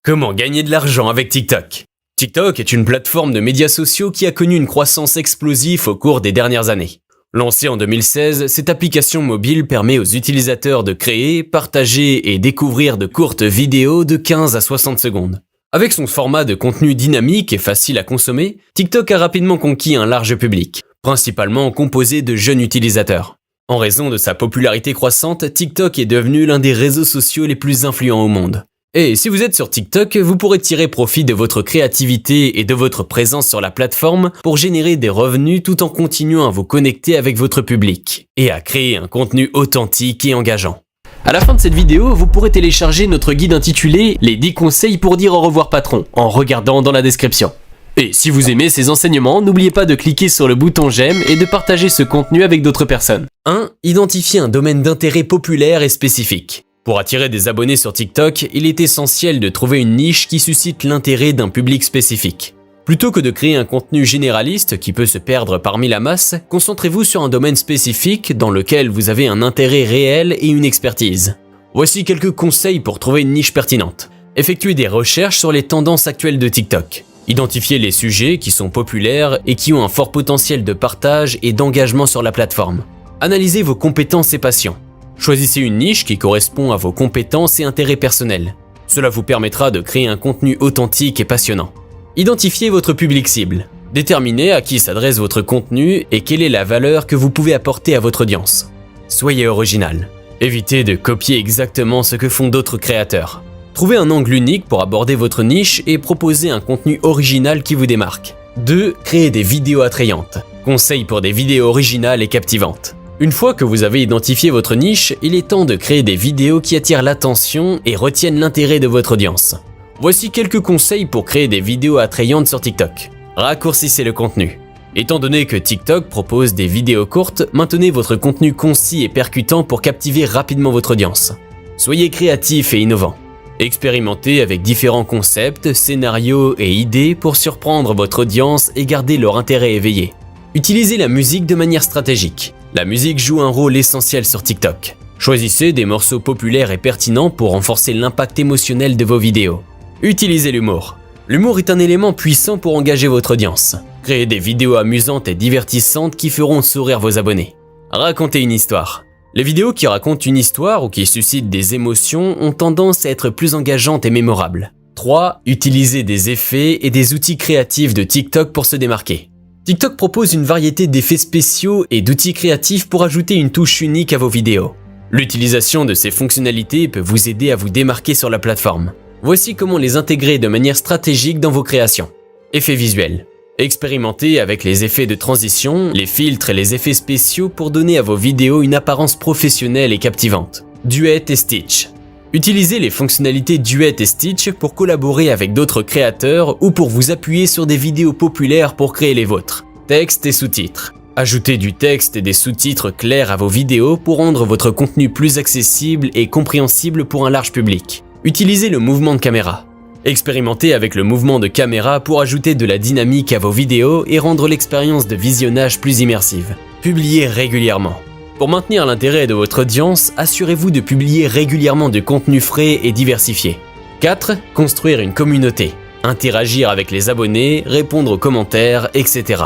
Comment gagner de l'argent avec TikTok? TikTok est une plateforme de médias sociaux qui a connu une croissance explosive au cours des dernières années. Lancée en 2016, cette application mobile permet aux utilisateurs de créer, partager et découvrir de courtes vidéos de 15 à 60 secondes. Avec son format de contenu dynamique et facile à consommer, TikTok a rapidement conquis un large public, principalement composé de jeunes utilisateurs. En raison de sa popularité croissante, TikTok est devenu l'un des réseaux sociaux les plus influents au monde. Et si vous êtes sur TikTok, vous pourrez tirer profit de votre créativité et de votre présence sur la plateforme pour générer des revenus tout en continuant à vous connecter avec votre public et à créer un contenu authentique et engageant. À la fin de cette vidéo, vous pourrez télécharger notre guide intitulé « Les 10 conseils pour dire au revoir patron » en regardant dans la description. Et si vous aimez ces enseignements, n'oubliez pas de cliquer sur le bouton j'aime et de partager ce contenu avec d'autres personnes. 1. Identifier un domaine d'intérêt populaire et spécifique. Pour attirer des abonnés sur TikTok, il est essentiel de trouver une niche qui suscite l'intérêt d'un public spécifique. Plutôt que de créer un contenu généraliste qui peut se perdre parmi la masse, concentrez-vous sur un domaine spécifique dans lequel vous avez un intérêt réel et une expertise. Voici quelques conseils pour trouver une niche pertinente. Effectuez des recherches sur les tendances actuelles de TikTok. Identifiez les sujets qui sont populaires et qui ont un fort potentiel de partage et d'engagement sur la plateforme. Analysez vos compétences et passions. Choisissez une niche qui correspond à vos compétences et intérêts personnels. Cela vous permettra de créer un contenu authentique et passionnant. Identifiez votre public cible. Déterminez à qui s'adresse votre contenu et quelle est la valeur que vous pouvez apporter à votre audience. Soyez original. Évitez de copier exactement ce que font d'autres créateurs. Trouvez un angle unique pour aborder votre niche et proposez un contenu original qui vous démarque. 2. Créez des vidéos attrayantes. Conseil pour des vidéos originales et captivantes. Une fois que vous avez identifié votre niche, il est temps de créer des vidéos qui attirent l'attention et retiennent l'intérêt de votre audience. Voici quelques conseils pour créer des vidéos attrayantes sur TikTok. Raccourcissez le contenu. Étant donné que TikTok propose des vidéos courtes, maintenez votre contenu concis et percutant pour captiver rapidement votre audience. Soyez créatif et innovant. Expérimentez avec différents concepts, scénarios et idées pour surprendre votre audience et garder leur intérêt éveillé. Utilisez la musique de manière stratégique. La musique joue un rôle essentiel sur TikTok. Choisissez des morceaux populaires et pertinents pour renforcer l'impact émotionnel de vos vidéos. Utilisez l'humour. L'humour est un élément puissant pour engager votre audience. Créez des vidéos amusantes et divertissantes qui feront sourire vos abonnés. Racontez une histoire. Les vidéos qui racontent une histoire ou qui suscitent des émotions ont tendance à être plus engageantes et mémorables. 3. Utilisez des effets et des outils créatifs de TikTok pour se démarquer. TikTok propose une variété d'effets spéciaux et d'outils créatifs pour ajouter une touche unique à vos vidéos. L'utilisation de ces fonctionnalités peut vous aider à vous démarquer sur la plateforme. Voici comment les intégrer de manière stratégique dans vos créations. Effets visuels. Expérimentez avec les effets de transition, les filtres et les effets spéciaux pour donner à vos vidéos une apparence professionnelle et captivante. Duet et Stitch. Utilisez les fonctionnalités Duet et Stitch pour collaborer avec d'autres créateurs ou pour vous appuyer sur des vidéos populaires pour créer les vôtres. Texte et sous-titres. Ajoutez du texte et des sous-titres clairs à vos vidéos pour rendre votre contenu plus accessible et compréhensible pour un large public. Utilisez le mouvement de caméra. Expérimentez avec le mouvement de caméra pour ajouter de la dynamique à vos vidéos et rendre l'expérience de visionnage plus immersive. Publiez régulièrement. Pour maintenir l'intérêt de votre audience, assurez-vous de publier régulièrement du contenu frais et diversifié. 4. Construire une communauté. Interagir avec les abonnés, répondre aux commentaires, etc.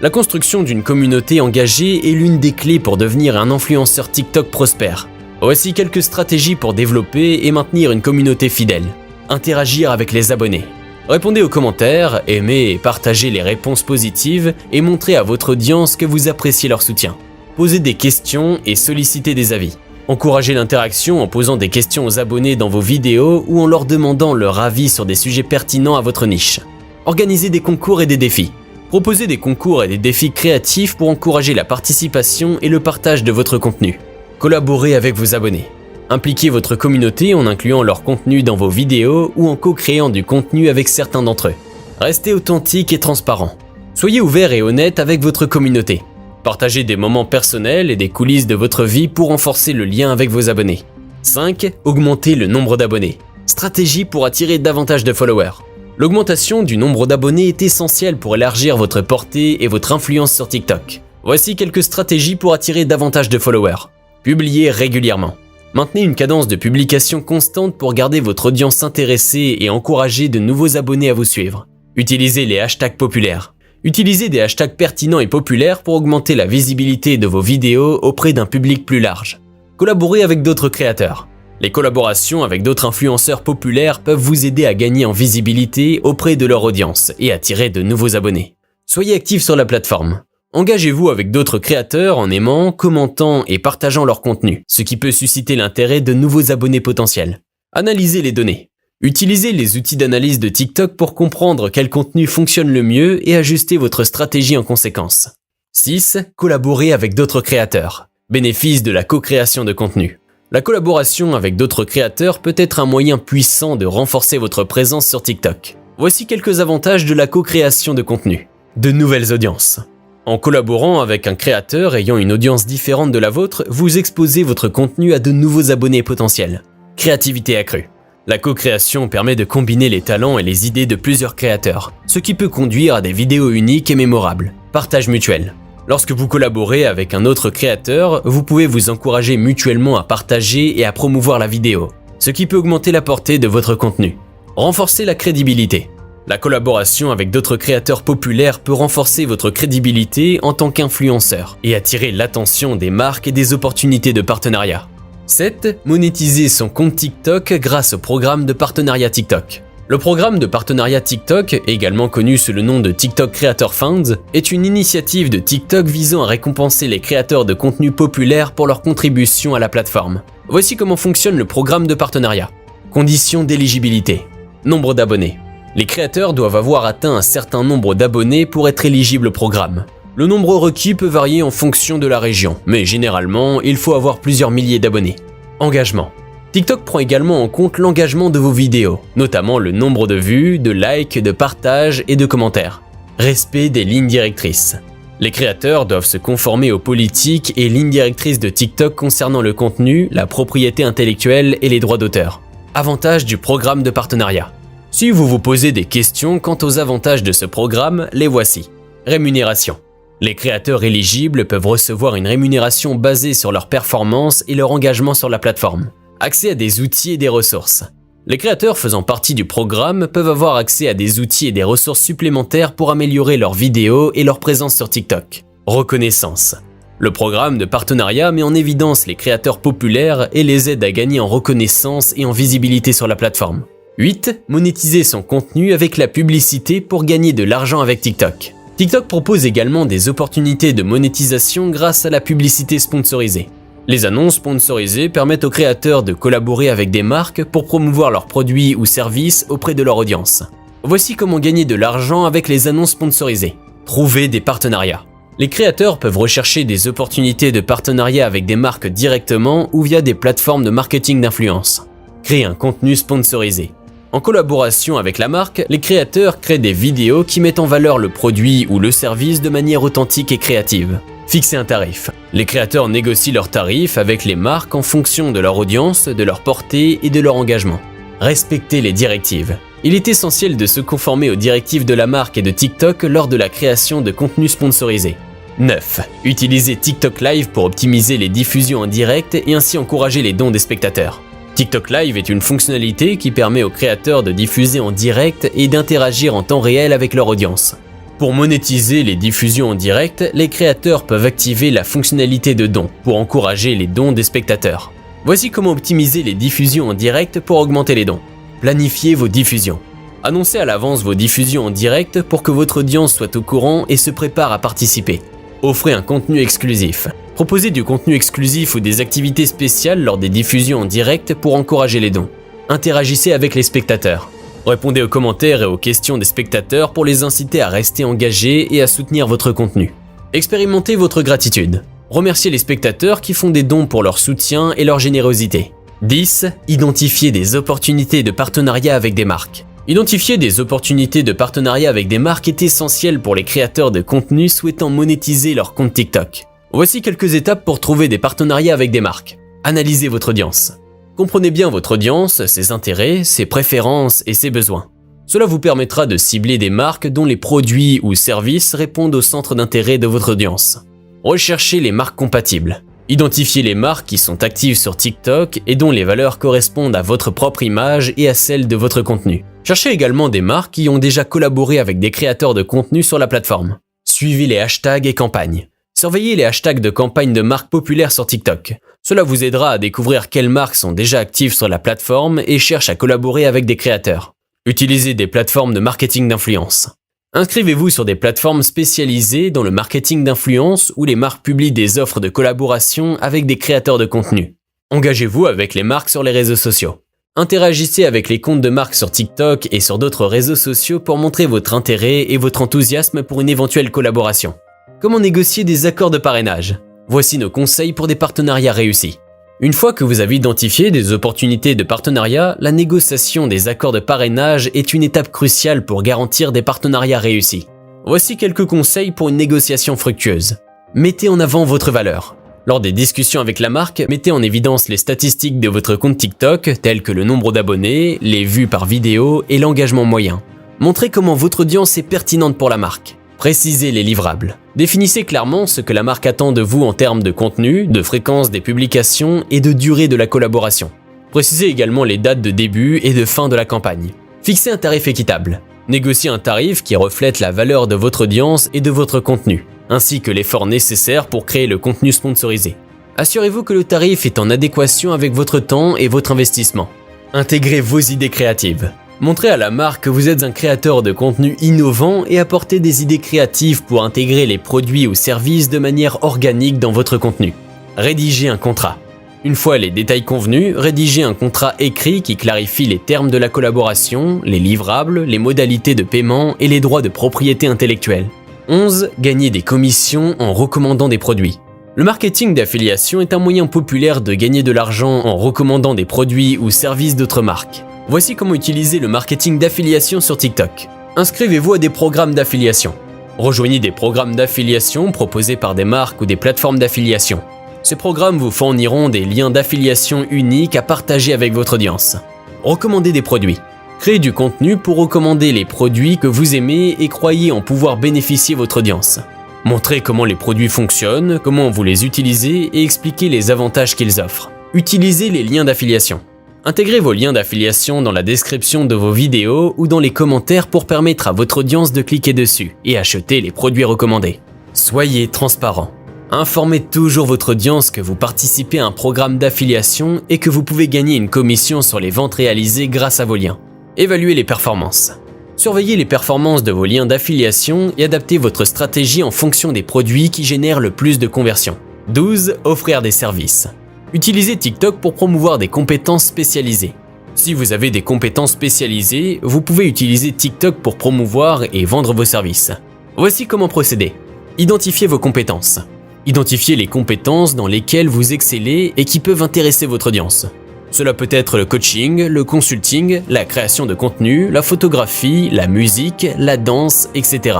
La construction d'une communauté engagée est l'une des clés pour devenir un influenceur TikTok prospère. Voici quelques stratégies pour développer et maintenir une communauté fidèle. Interagir avec les abonnés. Répondez aux commentaires, aimez et partagez les réponses positives et montrez à votre audience que vous appréciez leur soutien. Posez des questions et sollicitez des avis. Encouragez l'interaction en posant des questions aux abonnés dans vos vidéos ou en leur demandant leur avis sur des sujets pertinents à votre niche. Organisez des concours et des défis. Proposez des concours et des défis créatifs pour encourager la participation et le partage de votre contenu. Collaborez avec vos abonnés. Impliquez votre communauté en incluant leur contenu dans vos vidéos ou en co-créant du contenu avec certains d'entre eux. Restez authentique et transparent. Soyez ouvert et honnête avec votre communauté. Partagez des moments personnels et des coulisses de votre vie pour renforcer le lien avec vos abonnés. 5. Augmentez le nombre d'abonnés. Stratégie pour attirer davantage de followers. L'augmentation du nombre d'abonnés est essentielle pour élargir votre portée et votre influence sur TikTok. Voici quelques stratégies pour attirer davantage de followers. Publiez régulièrement. Maintenez une cadence de publication constante pour garder votre audience intéressée et encourager de nouveaux abonnés à vous suivre. Utilisez les hashtags populaires. Utilisez des hashtags pertinents et populaires pour augmenter la visibilité de vos vidéos auprès d'un public plus large. Collaborez avec d'autres créateurs. Les collaborations avec d'autres influenceurs populaires peuvent vous aider à gagner en visibilité auprès de leur audience et attirer de nouveaux abonnés. Soyez actifs sur la plateforme. Engagez-vous avec d'autres créateurs en aimant, commentant et partageant leur contenu, ce qui peut susciter l'intérêt de nouveaux abonnés potentiels. Analysez les données. Utilisez les outils d'analyse de TikTok pour comprendre quel contenu fonctionne le mieux et ajuster votre stratégie en conséquence. 6. Collaborez avec d'autres créateurs. Bénéfice de la co-création de contenu. La collaboration avec d'autres créateurs peut être un moyen puissant de renforcer votre présence sur TikTok. Voici quelques avantages de la co-création de contenu. De nouvelles audiences. En collaborant avec un créateur ayant une audience différente de la vôtre, vous exposez votre contenu à de nouveaux abonnés potentiels. Créativité accrue. La co-création permet de combiner les talents et les idées de plusieurs créateurs, ce qui peut conduire à des vidéos uniques et mémorables. Partage mutuel. Lorsque vous collaborez avec un autre créateur, vous pouvez vous encourager mutuellement à partager et à promouvoir la vidéo, ce qui peut augmenter la portée de votre contenu. Renforcer la crédibilité. La collaboration avec d'autres créateurs populaires peut renforcer votre crédibilité en tant qu'influenceur et attirer l'attention des marques et des opportunités de partenariat. 7. Monétiser son compte TikTok grâce au programme de partenariat TikTok. Le programme de partenariat TikTok, également connu sous le nom de TikTok Creator Funds, est une initiative de TikTok visant à récompenser les créateurs de contenu populaire pour leur contribution à la plateforme. Voici comment fonctionne le programme de partenariat. Conditions d'éligibilité. Nombre d'abonnés. Les créateurs doivent avoir atteint un certain nombre d'abonnés pour être éligibles au programme. Le nombre requis peut varier en fonction de la région, mais généralement, il faut avoir plusieurs milliers d'abonnés. Engagement. TikTok prend également en compte l'engagement de vos vidéos, notamment le nombre de vues, de likes, de partages et de commentaires. Respect des lignes directrices. Les créateurs doivent se conformer aux politiques et lignes directrices de TikTok concernant le contenu, la propriété intellectuelle et les droits d'auteur. Avantages du programme de partenariat. Si vous vous posez des questions quant aux avantages de ce programme, les voici. Rémunération. Les créateurs éligibles peuvent recevoir une rémunération basée sur leur performance et leur engagement sur la plateforme. Accès à des outils et des ressources. Les créateurs faisant partie du programme peuvent avoir accès à des outils et des ressources supplémentaires pour améliorer leurs vidéos et leur présence sur TikTok. Reconnaissance. Le programme de partenariat met en évidence les créateurs populaires et les aide à gagner en reconnaissance et en visibilité sur la plateforme. 8. Monétiser son contenu avec la publicité pour gagner de l'argent avec TikTok. TikTok propose également des opportunités de monétisation grâce à la publicité sponsorisée. Les annonces sponsorisées permettent aux créateurs de collaborer avec des marques pour promouvoir leurs produits ou services auprès de leur audience. Voici comment gagner de l'argent avec les annonces sponsorisées. Trouver des partenariats. Les créateurs peuvent rechercher des opportunités de partenariat avec des marques directement ou via des plateformes de marketing d'influence. Créer un contenu sponsorisé. En collaboration avec la marque, les créateurs créent des vidéos qui mettent en valeur le produit ou le service de manière authentique et créative. Fixer un tarif. Les créateurs négocient leurs tarifs avec les marques en fonction de leur audience, de leur portée et de leur engagement. Respecter les directives. Il est essentiel de se conformer aux directives de la marque et de TikTok lors de la création de contenu sponsorisé. 9. Utiliser TikTok Live pour optimiser les diffusions en direct et ainsi encourager les dons des spectateurs. TikTok Live est une fonctionnalité qui permet aux créateurs de diffuser en direct et d'interagir en temps réel avec leur audience. Pour monétiser les diffusions en direct, les créateurs peuvent activer la fonctionnalité de don pour encourager les dons des spectateurs. Voici comment optimiser les diffusions en direct pour augmenter les dons. Planifiez vos diffusions. Annoncez à l'avance vos diffusions en direct pour que votre audience soit au courant et se prépare à participer. Offrez un contenu exclusif. Proposez du contenu exclusif ou des activités spéciales lors des diffusions en direct pour encourager les dons. Interagissez avec les spectateurs. Répondez aux commentaires et aux questions des spectateurs pour les inciter à rester engagés et à soutenir votre contenu. Expérimentez votre gratitude. Remerciez les spectateurs qui font des dons pour leur soutien et leur générosité. 10. Identifiez des opportunités de partenariat avec des marques. Identifier des opportunités de partenariat avec des marques est essentiel pour les créateurs de contenu souhaitant monétiser leur compte TikTok. Voici quelques étapes pour trouver des partenariats avec des marques. Analysez votre audience. Comprenez bien votre audience, ses intérêts, ses préférences et ses besoins. Cela vous permettra de cibler des marques dont les produits ou services répondent au centre d'intérêt de votre audience. Recherchez les marques compatibles. Identifiez les marques qui sont actives sur TikTok et dont les valeurs correspondent à votre propre image et à celle de votre contenu. Cherchez également des marques qui ont déjà collaboré avec des créateurs de contenu sur la plateforme. Suivez les hashtags et campagnes. Surveillez les hashtags de campagnes de marques populaires sur TikTok. Cela vous aidera à découvrir quelles marques sont déjà actives sur la plateforme et cherchent à collaborer avec des créateurs. Utilisez des plateformes de marketing d'influence. Inscrivez-vous sur des plateformes spécialisées dans le marketing d'influence où les marques publient des offres de collaboration avec des créateurs de contenu. Engagez-vous avec les marques sur les réseaux sociaux. Interagissez avec les comptes de marques sur TikTok et sur d'autres réseaux sociaux pour montrer votre intérêt et votre enthousiasme pour une éventuelle collaboration. Comment négocier des accords de parrainage? Voici nos conseils pour des partenariats réussis. Une fois que vous avez identifié des opportunités de partenariat, la négociation des accords de parrainage est une étape cruciale pour garantir des partenariats réussis. Voici quelques conseils pour une négociation fructueuse. Mettez en avant votre valeur. Lors des discussions avec la marque, mettez en évidence les statistiques de votre compte TikTok, telles que le nombre d'abonnés, les vues par vidéo et l'engagement moyen. Montrez comment votre audience est pertinente pour la marque. Précisez les livrables. Définissez clairement ce que la marque attend de vous en termes de contenu, de fréquence des publications et de durée de la collaboration. Précisez également les dates de début et de fin de la campagne. Fixez un tarif équitable. Négociez un tarif qui reflète la valeur de votre audience et de votre contenu, ainsi que l'effort nécessaire pour créer le contenu sponsorisé. Assurez-vous que le tarif est en adéquation avec votre temps et votre investissement. Intégrez vos idées créatives. Montrez à la marque que vous êtes un créateur de contenu innovant et apportez des idées créatives pour intégrer les produits ou services de manière organique dans votre contenu. Rédigez un contrat. Une fois les détails convenus, rédigez un contrat écrit qui clarifie les termes de la collaboration, les livrables, les modalités de paiement et les droits de propriété intellectuelle. 11. Gagnez des commissions en recommandant des produits. Le marketing d'affiliation est un moyen populaire de gagner de l'argent en recommandant des produits ou services d'autres marques. Voici comment utiliser le marketing d'affiliation sur TikTok. Inscrivez-vous à des programmes d'affiliation. Rejoignez des programmes d'affiliation proposés par des marques ou des plateformes d'affiliation. Ces programmes vous fourniront des liens d'affiliation uniques à partager avec votre audience. Recommandez des produits. Créez du contenu pour recommander les produits que vous aimez et croyez en pouvoir bénéficier votre audience. Montrez comment les produits fonctionnent, comment vous les utilisez et expliquez les avantages qu'ils offrent. Utilisez les liens d'affiliation. Intégrez vos liens d'affiliation dans la description de vos vidéos ou dans les commentaires pour permettre à votre audience de cliquer dessus et acheter les produits recommandés. Soyez transparent. Informez toujours votre audience que vous participez à un programme d'affiliation et que vous pouvez gagner une commission sur les ventes réalisées grâce à vos liens. Évaluez les performances. Surveillez les performances de vos liens d'affiliation et adaptez votre stratégie en fonction des produits qui génèrent le plus de conversions. 12. Offrir des services. Utilisez TikTok pour promouvoir des compétences spécialisées. Si vous avez des compétences spécialisées, vous pouvez utiliser TikTok pour promouvoir et vendre vos services. Voici comment procéder. Identifiez vos compétences. Identifiez les compétences dans lesquelles vous excellez et qui peuvent intéresser votre audience. Cela peut être le coaching, le consulting, la création de contenu, la photographie, la musique, la danse, etc.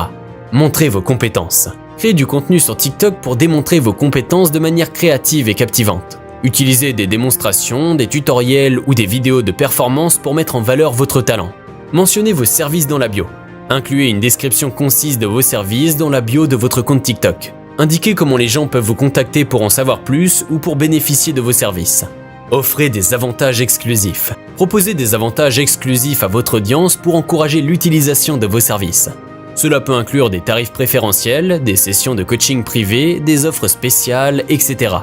Montrez vos compétences. Créez du contenu sur TikTok pour démontrer vos compétences de manière créative et captivante. Utilisez des démonstrations, des tutoriels ou des vidéos de performance pour mettre en valeur votre talent. Mentionnez vos services dans la bio. Incluez une description concise de vos services dans la bio de votre compte TikTok. Indiquez comment les gens peuvent vous contacter pour en savoir plus ou pour bénéficier de vos services. Offrez des avantages exclusifs. Proposez des avantages exclusifs à votre audience pour encourager l'utilisation de vos services. Cela peut inclure des tarifs préférentiels, des sessions de coaching privé, des offres spéciales, etc.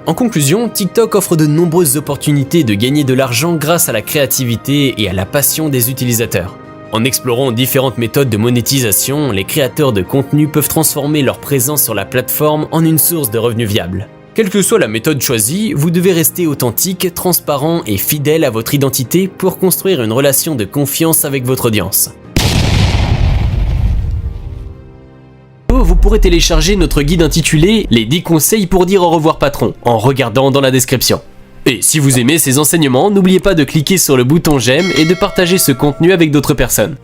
En conclusion, TikTok offre de nombreuses opportunités de gagner de l'argent grâce à la créativité et à la passion des utilisateurs. En explorant différentes méthodes de monétisation, les créateurs de contenu peuvent transformer leur présence sur la plateforme en une source de revenus viable. Quelle que soit la méthode choisie, vous devez rester authentique, transparent et fidèle à votre identité pour construire une relation de confiance avec votre audience. Vous pourrez télécharger notre guide intitulé « Les 10 conseils pour dire au revoir patron » en regardant dans la description. Et si vous aimez ces enseignements, n'oubliez pas de cliquer sur le bouton j'aime et de partager ce contenu avec d'autres personnes.